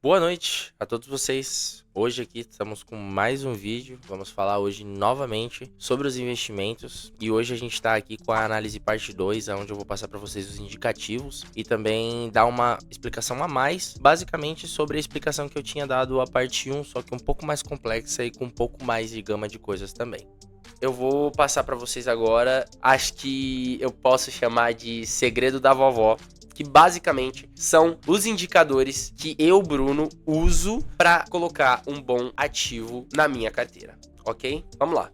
Boa noite a todos vocês. Hoje aqui estamos com mais um vídeo. Vamos falar hoje novamente sobre os investimentos. E hoje a gente está aqui com a análise parte 2, onde eu vou passar para vocês os indicativos e também dar uma explicação a mais, basicamente sobre a explicação que eu tinha dado a parte 1, só que um pouco mais complexa e com um pouco mais de gama de coisas também. Eu vou passar para vocês agora, acho que eu posso chamar de segredo da vovó, que basicamente são os indicadores que eu, Bruno, uso para colocar um bom ativo na minha carteira, ok? Vamos lá.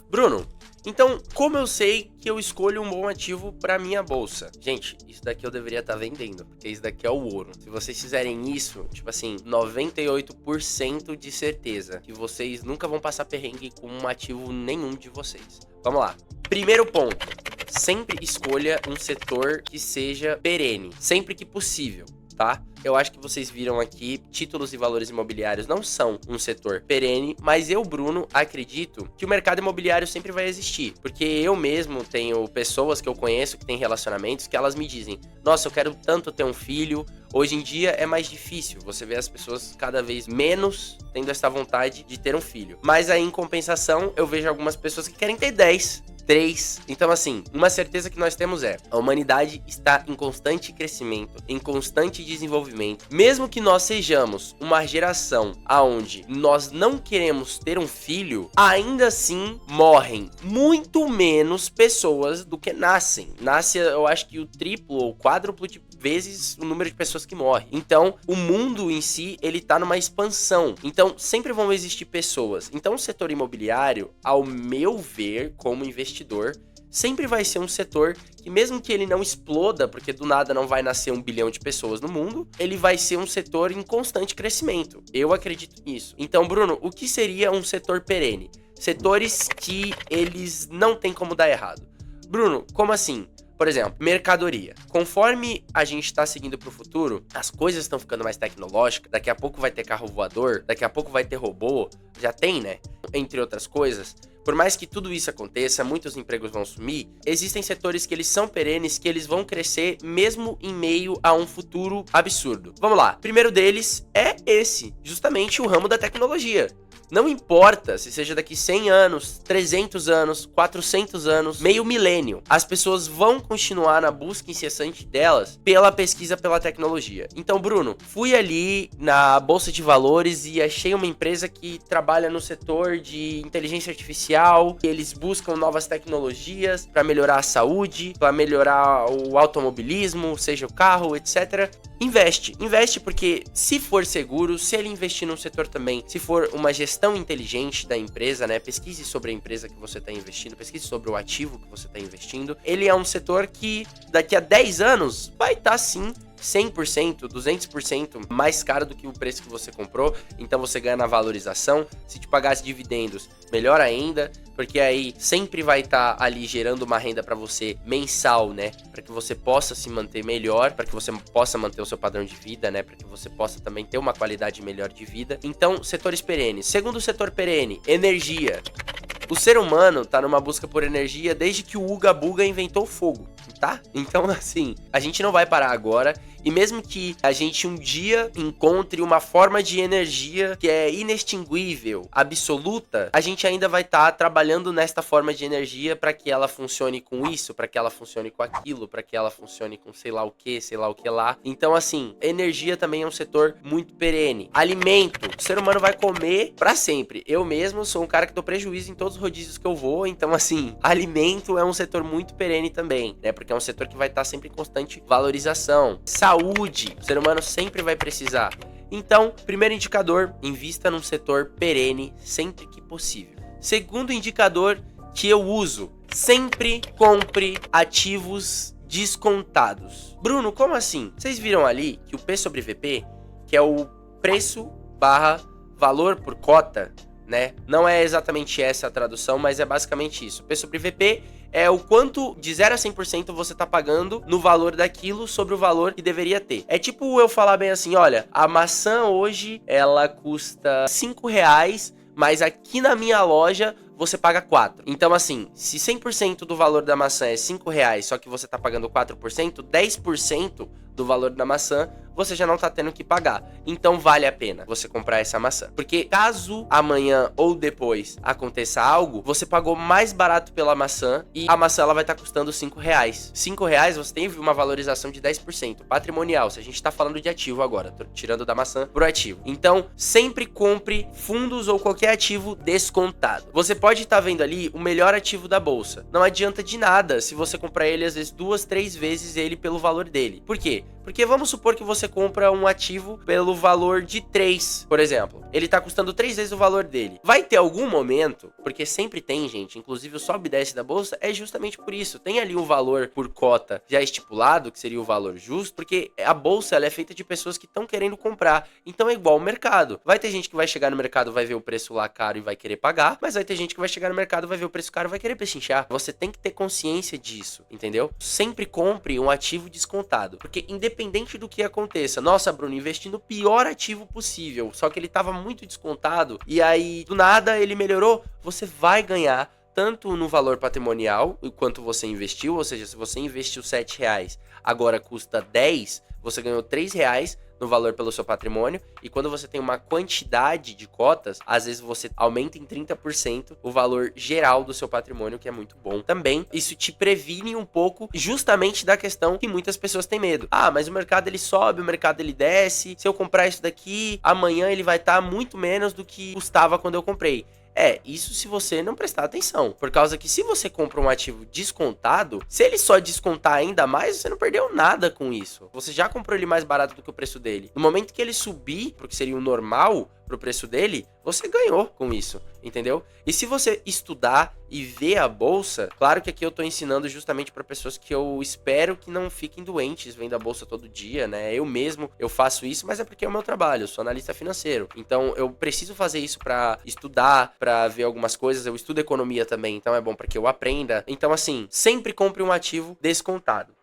Bruno, então como eu sei que eu escolho um bom ativo para minha bolsa? Gente, isso daqui eu deveria estar vendendo, porque isso daqui é o ouro. Se vocês fizerem isso, tipo assim, 98% de certeza que vocês nunca vão passar perrengue com um ativo nenhum de vocês. Vamos lá. Primeiro ponto. Sempre escolha um setor que seja perene, sempre que possível, tá? Eu acho que vocês viram aqui, títulos e valores imobiliários não são um setor perene, mas eu, Bruno, acredito que o mercado imobiliário sempre vai existir, porque eu mesmo tenho pessoas que eu conheço que têm relacionamentos que elas me dizem: nossa, eu quero tanto ter um filho. Hoje em dia é mais difícil, você vê as pessoas cada vez menos tendo essa vontade de ter um filho. Mas aí, em compensação, eu vejo algumas pessoas que querem ter 10. 3. Então, assim, uma certeza que nós temos é: a humanidade está em constante crescimento, em constante desenvolvimento. Mesmo que nós sejamos uma geração aonde nós não queremos ter um filho, ainda assim morrem muito menos pessoas do que nascem. Nasce, eu acho que o triplo ou quádruplo de vezes o número de pessoas que morrem. Então, o mundo em si, ele tá numa expansão. Então, sempre vão existir pessoas. Então, o setor imobiliário, ao meu ver, como investidor, sempre vai ser um setor que, mesmo que ele não exploda, porque do nada não vai nascer 1 bilhão de pessoas no mundo, ele vai ser um setor em constante crescimento. Eu acredito nisso. Então, Bruno, o que seria um setor perene? Setores que eles não tem como dar errado. Bruno, como assim? Por exemplo, mercadoria. Conforme a gente está seguindo para o futuro, as coisas estão ficando mais tecnológicas. Daqui a pouco vai ter carro voador, daqui a pouco vai ter robô. Já tem, né? Entre outras coisas. Por mais que tudo isso aconteça, muitos empregos vão sumir, existem setores que eles são perenes, que eles vão crescer mesmo em meio a um futuro absurdo. Vamos lá. O primeiro deles é esse, justamente o ramo da tecnologia. Não importa se seja daqui 100 anos, 300 anos, 400 anos, meio milênio, as pessoas vão continuar na busca incessante delas pela pesquisa pela tecnologia. Então, Bruno, fui ali na Bolsa de Valores e achei uma empresa que trabalha no setor de inteligência artificial, que eles buscam novas tecnologias para melhorar a saúde, para melhorar o automobilismo, seja o carro, etc. Investe porque se for seguro, se ele investir num setor também, se for uma gestão inteligente da empresa, né, pesquise sobre a empresa que você está investindo, pesquise sobre o ativo que você está investindo, ele é um setor que daqui a 10 anos vai estar sim 100%, 200% mais caro do que o preço que você comprou, então você ganha na valorização. Se te pagasse dividendos, melhor ainda, porque aí sempre vai estar ali gerando uma renda para você mensal, né, para que você possa se manter melhor, para que você possa manter o seu padrão de vida, né, para que você possa também ter uma qualidade melhor de vida. Então, setores perenes. Segundo setor perene, energia. O ser humano tá numa busca por energia desde que o Uga Buga inventou o fogo, tá? Então, assim, a gente não vai parar agora. E mesmo que a gente um dia encontre uma forma de energia que é inextinguível, absoluta, a gente ainda vai estar trabalhando nesta forma de energia para que ela funcione com isso, para que ela funcione com aquilo, para que ela funcione com sei lá o que lá. Então, assim, energia também é um setor muito perene. Alimento. O ser humano vai comer para sempre. Eu mesmo sou um cara que dou prejuízo em todos os rodízios que eu vou. Então, assim, alimento é um setor muito perene também, né? Porque é um setor que vai estar sempre em constante valorização. Saúde, o ser humano sempre vai precisar. Então, primeiro indicador, invista num setor perene sempre que possível. Segundo indicador que eu uso, sempre compre ativos descontados. Bruno, como assim? Vocês viram ali que o P sobre VP, que é o preço barra valor por cota, né? Não é exatamente essa a tradução, mas é basicamente isso. P sobre VP é o quanto de 0 a 100% você tá pagando no valor daquilo sobre o valor que deveria ter. É tipo eu falar bem assim, olha, a maçã hoje ela custa R$ 5, mas aqui na minha loja você paga 4. Então, assim, se 100% do valor da maçã é R$ 5, só que você tá pagando 4%, 10% do valor da maçã você já não tá tendo que pagar. Então vale a pena você comprar essa maçã. Porque caso amanhã ou depois aconteça algo, você pagou mais barato pela maçã e a maçã ela vai estar custando R$5. R$5 você tem uma valorização de 10%. Patrimonial, se a gente tá falando de ativo agora, tô tirando da maçã pro ativo. Então, sempre compre fundos ou qualquer ativo descontado. Você pode estar vendo ali o melhor ativo da bolsa. Não adianta de nada se você comprar ele às vezes 2, 3 vezes ele pelo valor dele. Por quê? Porque vamos supor que você compra um ativo pelo valor de 3, por exemplo. Ele tá custando 3 vezes o valor dele. Vai ter algum momento, porque sempre tem, gente, inclusive o sobe e desce da bolsa é justamente por isso. Tem ali um valor por cota já estipulado, que seria o valor justo, porque a bolsa ela é feita de pessoas que estão querendo comprar. Então é igual ao mercado. Vai ter gente que vai chegar no mercado, vai ver o preço lá caro e vai querer pagar, mas vai ter gente que vai chegar no mercado, vai ver o preço caro e vai querer pechinchar. Você tem que ter consciência disso, entendeu? Sempre compre um ativo descontado, porque independente do que aconteça, nossa, Bruno, investi no pior ativo possível, só que ele tava muito descontado e aí do nada ele melhorou, você vai ganhar tanto no valor patrimonial quanto você investiu, ou seja, se você investiu R$7, agora custa 10, você ganhou R$3 no valor pelo seu patrimônio, e quando você tem uma quantidade de cotas, às vezes você aumenta em 30% o valor geral do seu patrimônio, que é muito bom. Também, isso te previne um pouco justamente da questão que muitas pessoas têm medo. Ah, mas o mercado ele sobe, o mercado ele desce, se eu comprar isso daqui, amanhã ele vai estar muito menos do que custava quando eu comprei. Isso se você não prestar atenção. Por causa que se você compra um ativo descontado, se ele só descontar ainda mais, você não perdeu nada com isso. Você já comprou ele mais barato do que o preço dele. No momento que ele subir, porque seria o normal pro preço dele, você ganhou com isso, entendeu? E se você estudar e ver a bolsa, claro que aqui eu tô ensinando justamente para pessoas que eu espero que não fiquem doentes vendo a bolsa todo dia, né? Eu mesmo, eu faço isso, mas é porque é o meu trabalho, eu sou analista financeiro. Então eu preciso fazer isso para estudar, para ver algumas coisas. Eu estudo economia também, então é bom para que eu aprenda. Então assim, sempre compre um ativo descontado.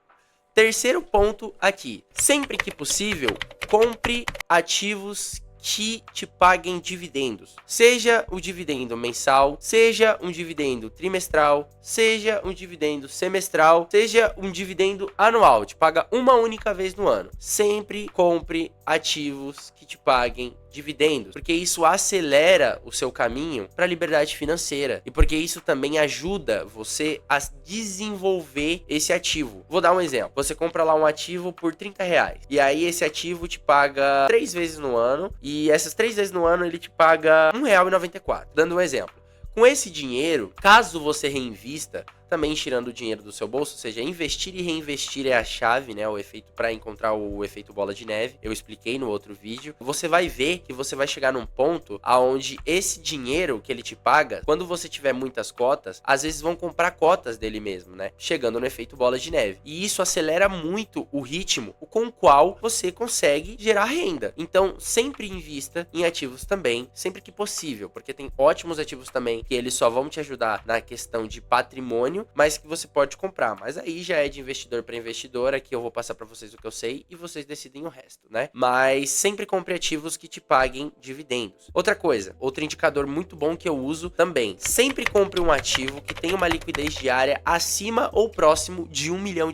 Terceiro ponto aqui, sempre que possível, compre ativos que te paguem dividendos. Seja o dividendo mensal, seja um dividendo trimestral, seja um dividendo semestral, seja um dividendo anual, te paga uma única vez no ano. Sempre compre ativos que te paguem dividendos, porque isso acelera o seu caminho para a liberdade financeira e porque isso também ajuda você a desenvolver esse ativo. Vou dar um exemplo. Você compra lá um ativo por R$30 e aí esse ativo te paga 3 vezes no ano e essas 3 vezes no ano ele te paga R$1,94. Dando um exemplo. Com esse dinheiro, caso você reinvista, também tirando o dinheiro do seu bolso, ou seja, investir e reinvestir é a chave, né? O efeito para encontrar o efeito bola de neve. Eu expliquei no outro vídeo. Você vai ver que você vai chegar num ponto aonde esse dinheiro que ele te paga, quando você tiver muitas cotas, às vezes vão comprar cotas dele mesmo, né? Chegando no efeito bola de neve. E isso acelera muito o ritmo com o qual você consegue gerar renda. Então, sempre invista em ativos também, sempre que possível, porque tem ótimos ativos também que eles só vão te ajudar na questão de patrimônio, mas que você pode comprar. Mas aí já é de investidor para investidor. Aqui eu vou passar para vocês o que eu sei e vocês decidem o resto, né? Mas sempre compre ativos que te paguem dividendos. Outra coisa, outro indicador muito bom que eu uso também. Sempre compre um ativo que tenha uma liquidez diária acima ou próximo de R$1 milhão.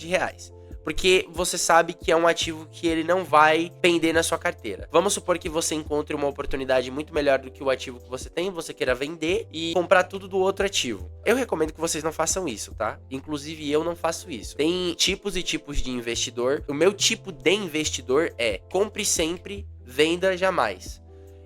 Porque você sabe que é um ativo que ele não vai pender na sua carteira. Vamos supor que você encontre uma oportunidade muito melhor do que o ativo que você tem, você queira vender e comprar tudo do outro ativo. Eu recomendo que vocês não façam isso, tá? Inclusive eu não faço isso. Tem tipos e tipos de investidor. O meu tipo de investidor é compre sempre, venda jamais.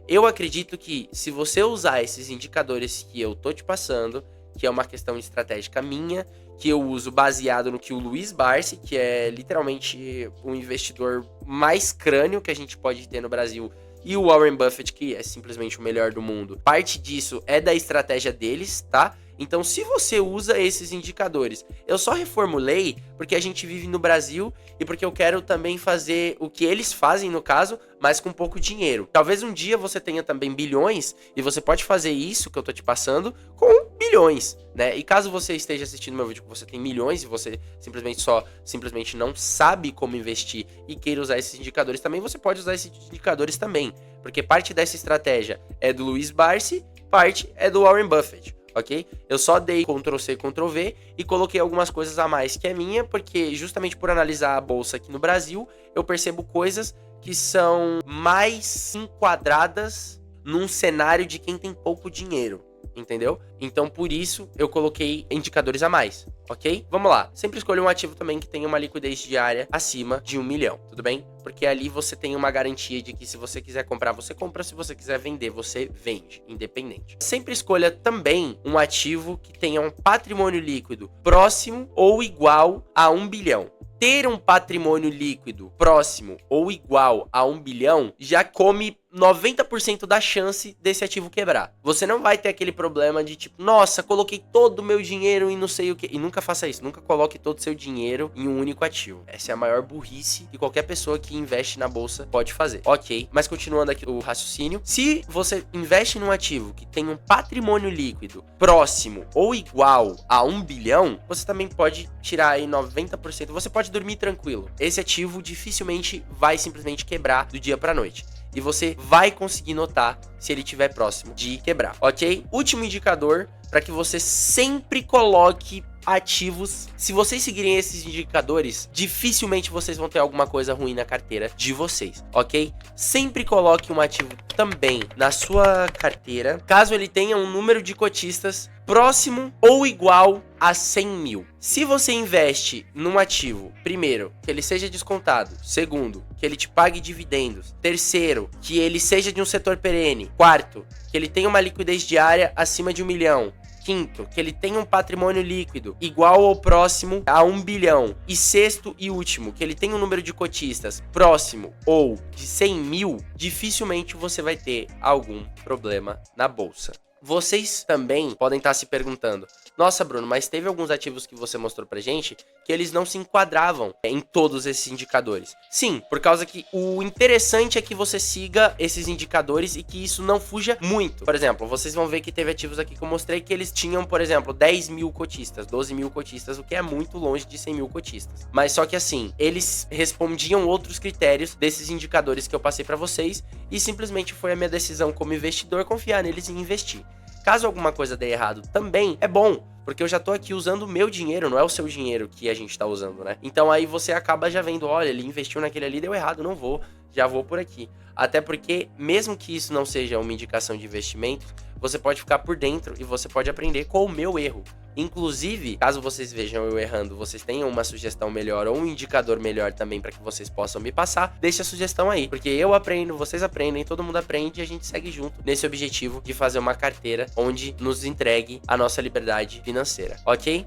Eu acredito que se você usar esses indicadores que eu tô te passando, que é uma questão estratégica minha, que eu uso baseado no que o Luiz Barsi, que é literalmente o investidor mais crânio que a gente pode ter no Brasil, e o Warren Buffett, que é simplesmente o melhor do mundo. Parte disso é da estratégia deles, tá? Então, se você usa esses indicadores, eu só reformulei porque a gente vive no Brasil e porque eu quero também fazer o que eles fazem, no caso, mas com pouco dinheiro. Talvez um dia você tenha também bilhões e você pode fazer isso que eu tô te passando com bilhões, né? E caso você esteja assistindo meu vídeo que você tem milhões e você simplesmente não sabe como investir e queira usar esses indicadores também, você pode usar esses indicadores também, porque parte dessa estratégia é do Luiz Barsi, parte é do Warren Buffett. Ok? Eu só dei Ctrl+C, Ctrl+V e coloquei algumas coisas a mais que é minha, porque justamente por analisar a bolsa aqui no Brasil, eu percebo coisas que são mais enquadradas num cenário de quem tem pouco dinheiro, entendeu? Então, por isso, eu coloquei indicadores a mais, ok? Vamos lá. Sempre escolha um ativo também que tenha uma liquidez diária acima de 1 milhão, tudo bem? Porque ali você tem uma garantia de que se você quiser comprar, você compra. Se você quiser vender, você vende, independente. Sempre escolha também um ativo que tenha um patrimônio líquido próximo ou igual a 1 bilhão. Ter um patrimônio líquido próximo ou igual a 1 bilhão já come 90% da chance desse ativo quebrar. Você não vai ter aquele problema de tipo, nossa, coloquei todo o meu dinheiro em não sei o que. E nunca faça isso, nunca coloque todo o seu dinheiro em um único ativo. Essa é a maior burrice que qualquer pessoa que investe na bolsa pode fazer. Ok, mas continuando aqui o raciocínio, se você investe num ativo que tem um patrimônio líquido próximo ou igual a 1 bilhão, você também pode tirar aí 90%. Você pode dormir tranquilo. Esse ativo dificilmente vai simplesmente quebrar do dia pra noite. E você vai conseguir notar se ele estiver próximo de quebrar, ok? Último indicador para que você sempre coloque ativos. Se vocês seguirem esses indicadores, dificilmente vocês vão ter alguma coisa ruim na carteira de vocês, ok? Sempre coloque um ativo também na sua carteira, caso ele tenha um número de cotistas próximo ou igual a 100 mil. Se você investe num ativo, primeiro, que ele seja descontado. Segundo, que ele te pague dividendos. Terceiro, que ele seja de um setor perene. Quarto, que ele tenha uma liquidez diária acima de 1 milhão. Quinto, que ele tenha um patrimônio líquido igual ou próximo a 1 bilhão. E sexto e último, que ele tenha um número de cotistas próximo ou de 100 mil, dificilmente você vai ter algum problema na bolsa. Vocês também podem estar se perguntando, nossa, Bruno, mas teve alguns ativos que você mostrou pra gente que eles não se enquadravam em todos esses indicadores. Sim, por causa que o interessante é que você siga esses indicadores e que isso não fuja muito. Por exemplo, vocês vão ver que teve ativos aqui que eu mostrei que eles tinham, por exemplo, 10 mil cotistas, 12 mil cotistas, o que é muito longe de 100 mil cotistas. Mas só que assim, eles respondiam outros critérios desses indicadores que eu passei pra vocês e simplesmente foi a minha decisão como investidor confiar neles e investir. Caso alguma coisa dê errado também, é bom, porque eu já tô aqui usando o meu dinheiro, não é o seu dinheiro que a gente tá usando, né? Então aí você acaba já vendo, olha, ele investiu naquele ali, deu errado, não vou, já vou por aqui. Até porque, mesmo que isso não seja uma indicação de investimento, você pode ficar por dentro e você pode aprender com o meu erro. Inclusive, caso vocês vejam eu errando, vocês tenham uma sugestão melhor ou um indicador melhor também para que vocês possam me passar, deixe a sugestão aí, porque eu aprendo, vocês aprendem, todo mundo aprende e a gente segue junto nesse objetivo de fazer uma carteira onde nos entregue a nossa liberdade financeira, ok?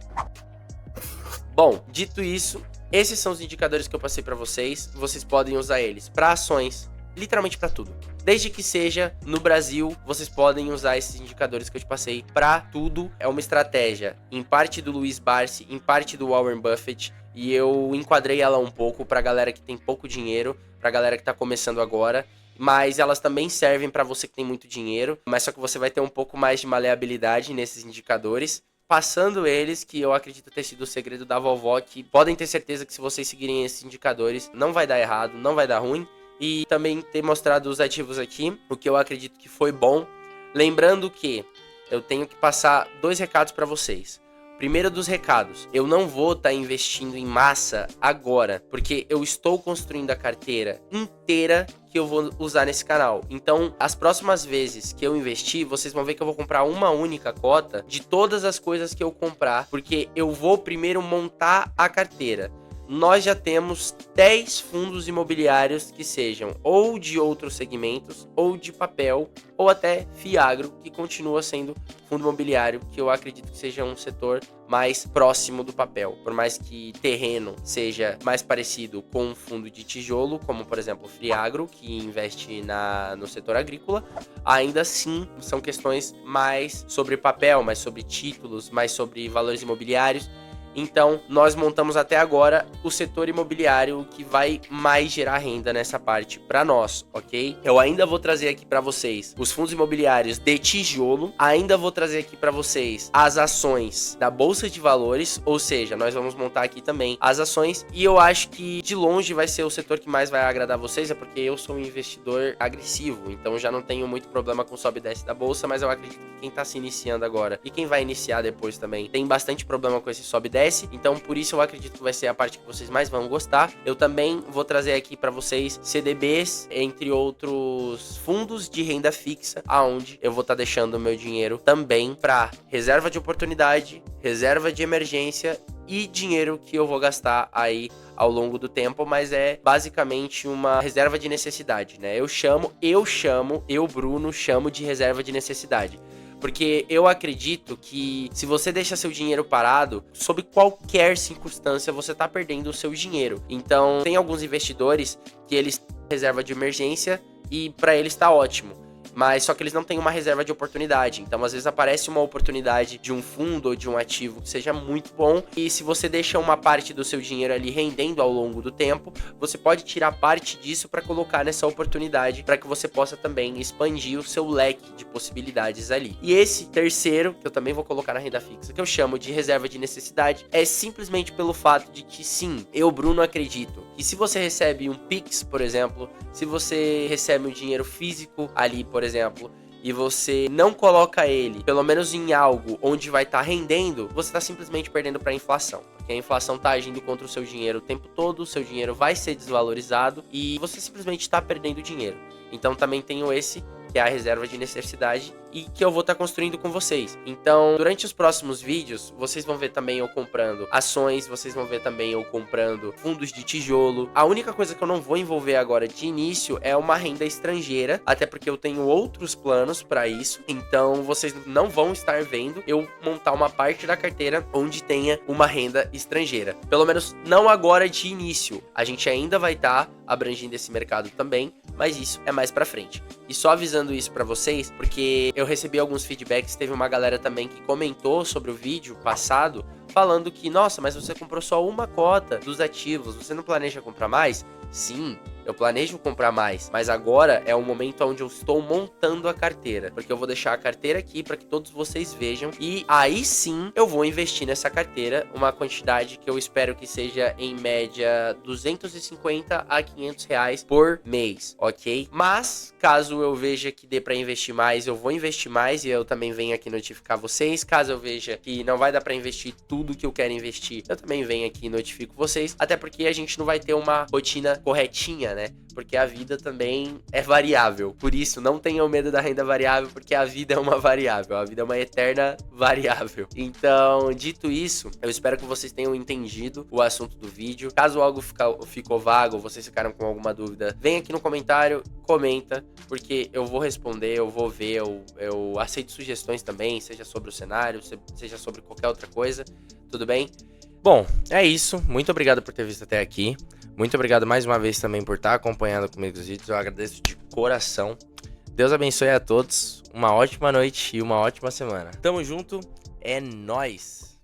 Bom, dito isso, esses são os indicadores que eu passei para vocês podem usar eles para ações, literalmente para tudo. Desde que seja no Brasil, vocês podem usar esses indicadores que eu te passei para tudo. É uma estratégia, em parte do Luiz Barsi, em parte do Warren Buffett, e eu enquadrei ela um pouco para galera que tem pouco dinheiro, para galera que tá começando agora, mas elas também servem para você que tem muito dinheiro, mas só que você vai ter um pouco mais de maleabilidade nesses indicadores. Passando eles, que eu acredito ter sido o segredo da vovó, que podem ter certeza que se vocês seguirem esses indicadores, não vai dar errado, não vai dar ruim. E também ter mostrado os ativos aqui, o que eu acredito que foi bom. Lembrando que eu tenho que passar 2 recados para vocês. Primeiro dos recados, eu não vou estar investindo em massa agora, porque eu estou construindo a carteira inteira que eu vou usar nesse canal. Então, as próximas vezes que eu investir, vocês vão ver que eu vou comprar uma única cota de todas as coisas que eu comprar, porque eu vou primeiro montar a carteira. Nós já temos 10 fundos imobiliários que sejam ou de outros segmentos, ou de papel, ou até Fiagro, que continua sendo fundo imobiliário, que eu acredito que seja um setor mais próximo do papel. Por mais que terreno seja mais parecido com um fundo de tijolo, como por exemplo o Fiagro, que investe no setor agrícola, ainda assim são questões mais sobre papel, mais sobre títulos, mais sobre valores imobiliários. Então, nós montamos até agora o setor imobiliário que vai mais gerar renda nessa parte para nós, ok? Eu ainda vou trazer aqui para vocês os fundos imobiliários de tijolo, ainda vou trazer aqui para vocês as ações da Bolsa de Valores, ou seja, nós vamos montar aqui também as ações, e eu acho que de longe vai ser o setor que mais vai agradar vocês, é porque eu sou um investidor agressivo, então já não tenho muito problema com sobe e desce da Bolsa, mas eu acredito que quem tá se iniciando agora e quem vai iniciar depois também tem bastante problema com esse sobe e desce. cresce, então por isso eu acredito que vai ser a parte que vocês mais vão gostar. Eu também vou trazer aqui para vocês CDBs, entre outros fundos de renda fixa, aonde eu vou estar deixando o meu dinheiro também para reserva de oportunidade, reserva de emergência e dinheiro que eu vou gastar aí ao longo do tempo, mas é basicamente uma reserva de necessidade, né? Eu, Bruno, chamo de reserva de necessidade. Porque eu acredito que se você deixa seu dinheiro parado, sob qualquer circunstância, você tá perdendo o seu dinheiro. Então, tem alguns investidores que eles têm reserva de emergência e para eles tá ótimo. Mas só que eles não têm uma reserva de oportunidade. Então, às vezes, aparece uma oportunidade de um fundo ou de um ativo que seja muito bom. E se você deixa uma parte do seu dinheiro ali rendendo ao longo do tempo, você pode tirar parte disso para colocar nessa oportunidade, para que você possa também expandir o seu leque de possibilidades ali. E esse terceiro, que eu também vou colocar na renda fixa, que eu chamo de reserva de necessidade, é simplesmente pelo fato de que, sim, eu, Bruno, acredito que se você recebe um Pix, por exemplo, se você recebe um dinheiro físico ali, por exemplo, e você não coloca ele, pelo menos em algo onde vai estar rendendo, você está simplesmente perdendo para a inflação. Porque a inflação está agindo contra o seu dinheiro o tempo todo, o seu dinheiro vai ser desvalorizado e você simplesmente está perdendo dinheiro. Então também tenho esse, que é a reserva de necessidade e que eu vou estar construindo com vocês. Então, durante os próximos vídeos, vocês vão ver também eu comprando ações, vocês vão ver também eu comprando fundos de tijolo. A única coisa que eu não vou envolver agora de início é uma renda estrangeira, até porque eu tenho outros planos para isso. Então, vocês não vão estar vendo eu montar uma parte da carteira onde tenha uma renda estrangeira. Pelo menos não agora de início. A gente ainda vai estar abrangindo esse mercado também, mas isso é mais pra frente. E só avisando isso pra vocês, porque eu recebi alguns feedbacks, teve uma galera também que comentou sobre o vídeo passado, falando que, nossa, mas você comprou só uma cota dos ativos, você não planeja comprar mais? Sim, eu planejo comprar mais, mas agora é o momento onde eu estou montando a carteira, porque eu vou deixar a carteira aqui para que todos vocês vejam e aí sim eu vou investir nessa carteira uma quantidade que eu espero que seja em média 250 a 500 reais por mês, ok? Mas caso eu veja que dê para investir mais, eu vou investir mais e eu também venho aqui notificar vocês. Caso eu veja que não vai dar para investir tudo que eu quero investir, eu também venho aqui e notifico vocês, até porque a gente não vai ter uma rotina corretinha, né? Porque a vida também é variável. Por isso, não tenham medo da renda variável, porque a vida é uma variável. A vida é uma eterna variável. Então, dito isso, eu espero que vocês tenham entendido o assunto do vídeo. Caso algo ficou vago, ou vocês ficaram com alguma dúvida, vem aqui no comentário, comenta, porque eu vou responder, eu vou ver, eu aceito sugestões também, seja sobre o cenário, seja sobre qualquer outra coisa. Tudo bem? Bom, é isso. Muito obrigado por ter visto até aqui. Muito obrigado mais uma vez também por estar acompanhando comigo os vídeos. Eu agradeço de coração. Deus abençoe a todos. Uma ótima noite e uma ótima semana. Tamo junto. É nóis!